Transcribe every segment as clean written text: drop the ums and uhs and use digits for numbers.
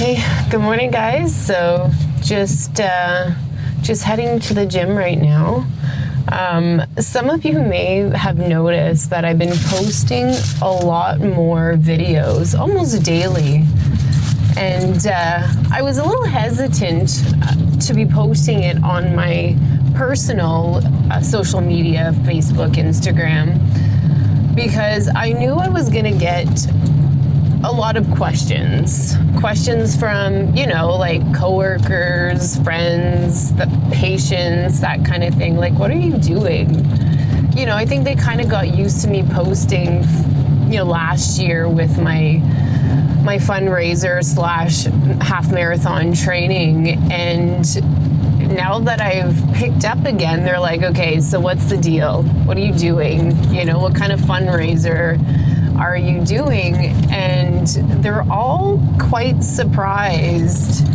Okay, good morning, guys. So just heading to the gym right now. Some of you may have noticed that I've been posting a lot more videos, almost daily. And I was a little hesitant to be posting it on my personal social media, Facebook, Instagram, because I knew I was going to get a lot of questions from, like coworkers, friends, the patients, that kind of thing. Like, what are you doing? I think they kind of got used to me posting, last year with my fundraiser / half marathon training. And now that I've picked up again, they're like, okay, so what's the deal? What are you doing? What kind of fundraiser are you doing? And they're all quite surprised,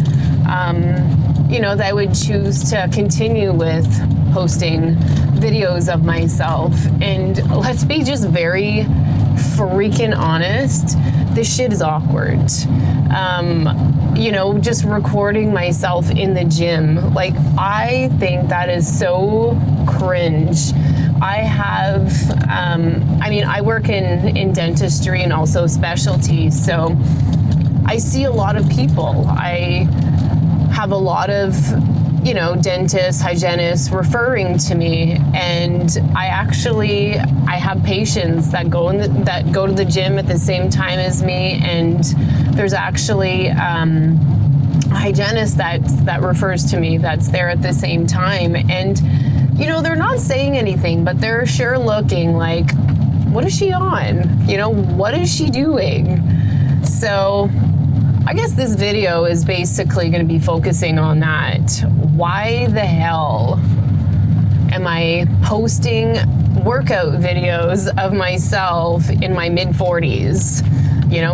that I would choose to continue with posting videos of myself. And let's be just very freaking honest, this shit is awkward. Just recording myself in the gym, like, I think that is so cringe. I have, I work in dentistry and also specialty, so I see a lot of people. I have a lot of, dentists, hygienists referring to me, and I have patients that go to the gym at the same time as me, and there's actually a hygienist that refers to me that's there at the same time, and they're not saying anything, but they're sure looking like, what is she on? What is she doing? So I guess this video is basically going to be focusing on that. Why the hell am I posting workout videos of myself in my mid-40s?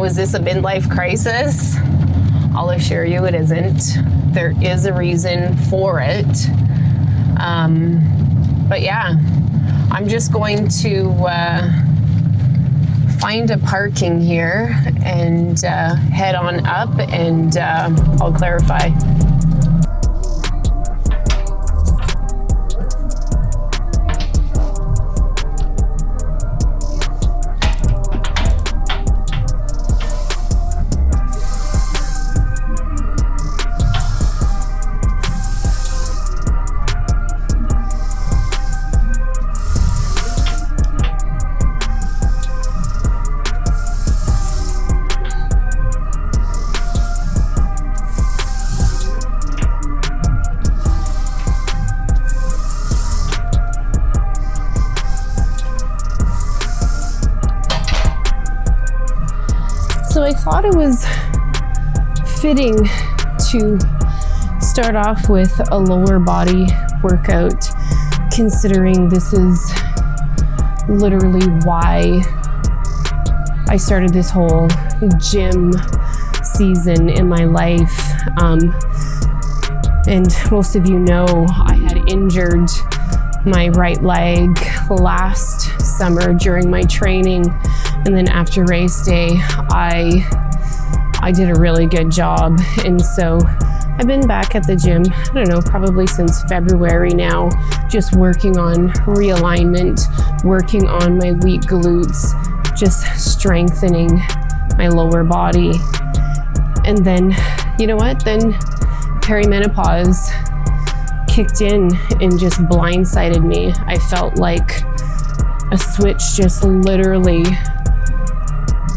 Is this a midlife crisis? I'll assure you it isn't. There is a reason for it. But yeah, I'm just going to find a parking here and head on up, and I'll clarify. So I thought it was fitting to start off with a lower body workout, considering this is literally why I started this whole gym season in my life. And most of you know I had injured my right leg last summer during my training, and then after race day I did a really good job, and so I've been back at the gym, I don't know, probably since February now, just working on realignment, working on my weak glutes, just strengthening my lower body. And then, you know what, then perimenopause kicked in and just blindsided me. I felt like a switch just literally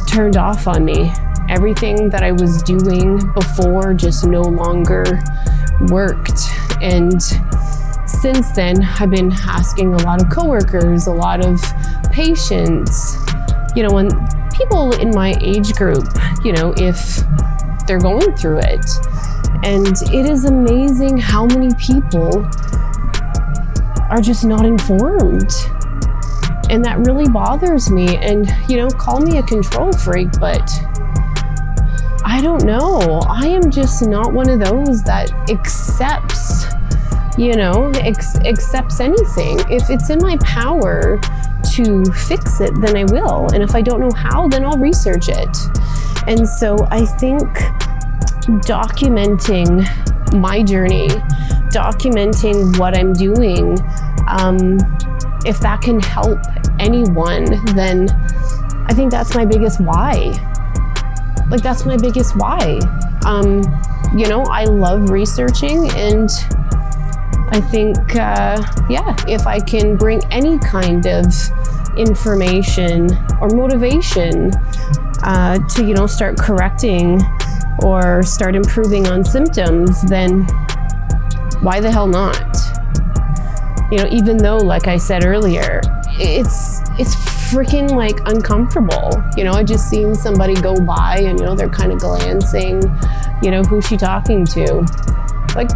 turned off on me. Everything that I was doing before just no longer worked. And since then, I've been asking a lot of coworkers, a lot of patients, and people in my age group, if they're going through it. And it is amazing how many people are just not informed. And that really bothers me. And, call me a control freak, but I don't know. I am just not one of those that accepts anything. If it's in my power to fix it, then I will. And if I don't know how, then I'll research it. And so I think documenting my journey, documenting what I'm doing. If that can help anyone, then I think that's my biggest why. Like, that's my biggest why. You know, I love researching, and I think, if I can bring any kind of information or motivation to, you know, start correcting or start improving on symptoms, then why the hell not? You know, even though, like I said earlier, it's freaking like uncomfortable. You know, I just seen somebody go by and, you know, they're kind of glancing, you know, who's she talking to? Like,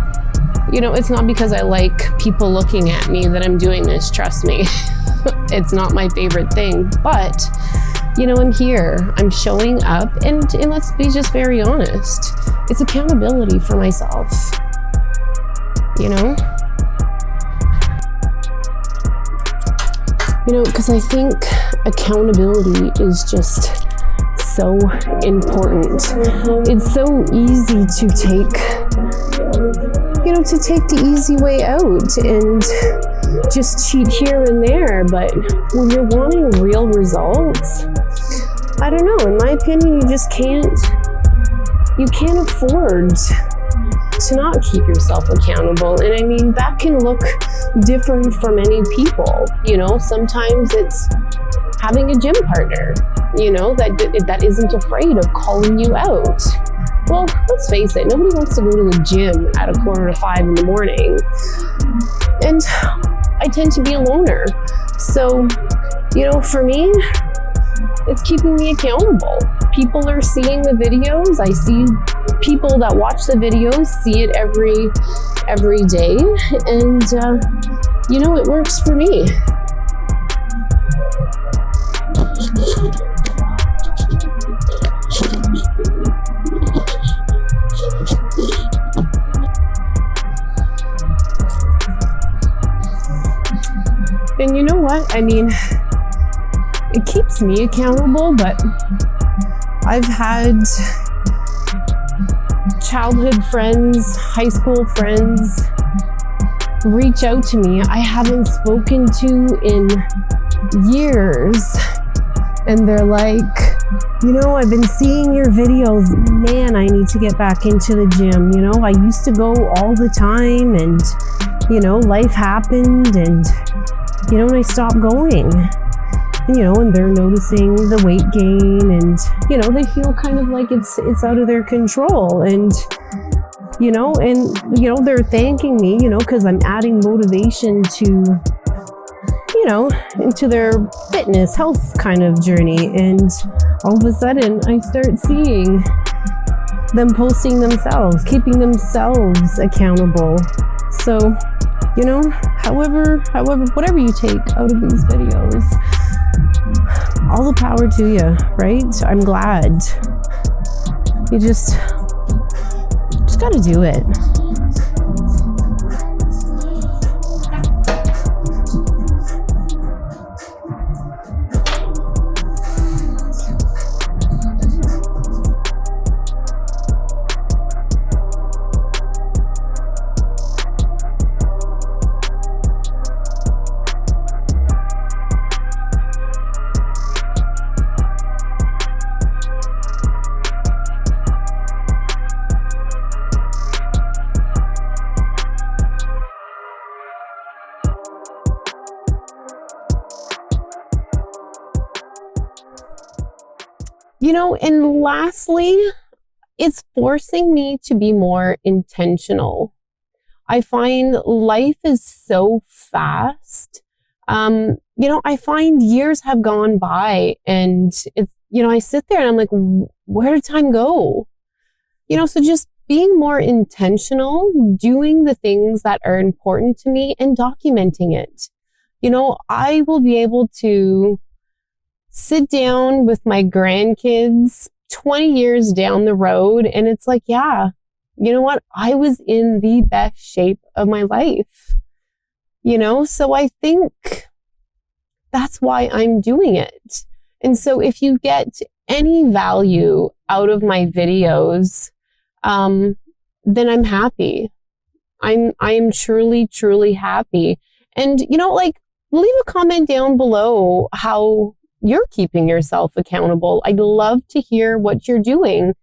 you know, it's not because I like people looking at me that I'm doing this, trust me. It's not my favorite thing, but, you know, I'm here, I'm showing up, and let's be just very honest, it's accountability for myself, you know? You know, because I think accountability is just so important. It's so easy to take, you know, to take the easy way out and just cheat here and there. But when you're wanting real results, I don't know, in my opinion, you can't afford to not keep yourself accountable. And I mean, that can look different for many people. You know, sometimes it's having a gym partner, you know, that isn't afraid of calling you out. Well, let's face it, nobody wants to go to the gym at 4:45 in the morning. And I tend to be a loner. So, you know, for me, it's keeping me accountable. People are seeing the videos. I see people that watch the videos see it every day. And, you know, it works for me. And you know what? I mean, it keeps me accountable, but I've had childhood friends, high school friends reach out to me I haven't spoken to in years. And they're like, you know, I've been seeing your videos. Man, I need to get back into the gym. You know, I used to go all the time, and, you know, life happened, and, you know, and I stopped going. You know, and they're noticing the weight gain, and, you know, they feel kind of like it's out of their control. And, you know, they're thanking me, you know, because I'm adding motivation to, you know, into their fitness, health kind of journey. And all of a sudden I start seeing them posting themselves, keeping themselves accountable. So, you know, however, whatever you take out of these videos, all the power to you, right? I'm glad. You just gotta do it. You know, and lastly, it's forcing me to be more intentional. I find life is so fast. You know, I find years have gone by, and it's, you know, I sit there and I'm like, where did time go? You know, so just being more intentional, doing the things that are important to me and documenting it. You know, I will be able to sit down with my grandkids 20 years down the road, and it's like, yeah, you know what? I was in the best shape of my life, you know? So I think that's why I'm doing it. And so if you get any value out of my videos, then I'm happy. I am truly, truly happy. And, you know, like, leave a comment down below how you're keeping yourself accountable. I'd love to hear what you're doing.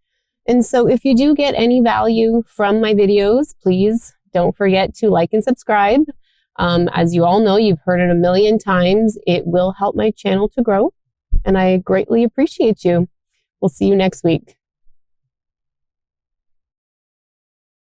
And so if you do get any value from my videos, please don't forget to like and subscribe. As you all know, you've heard it a million times. It will help my channel to grow, and I greatly appreciate you. We'll see you next week.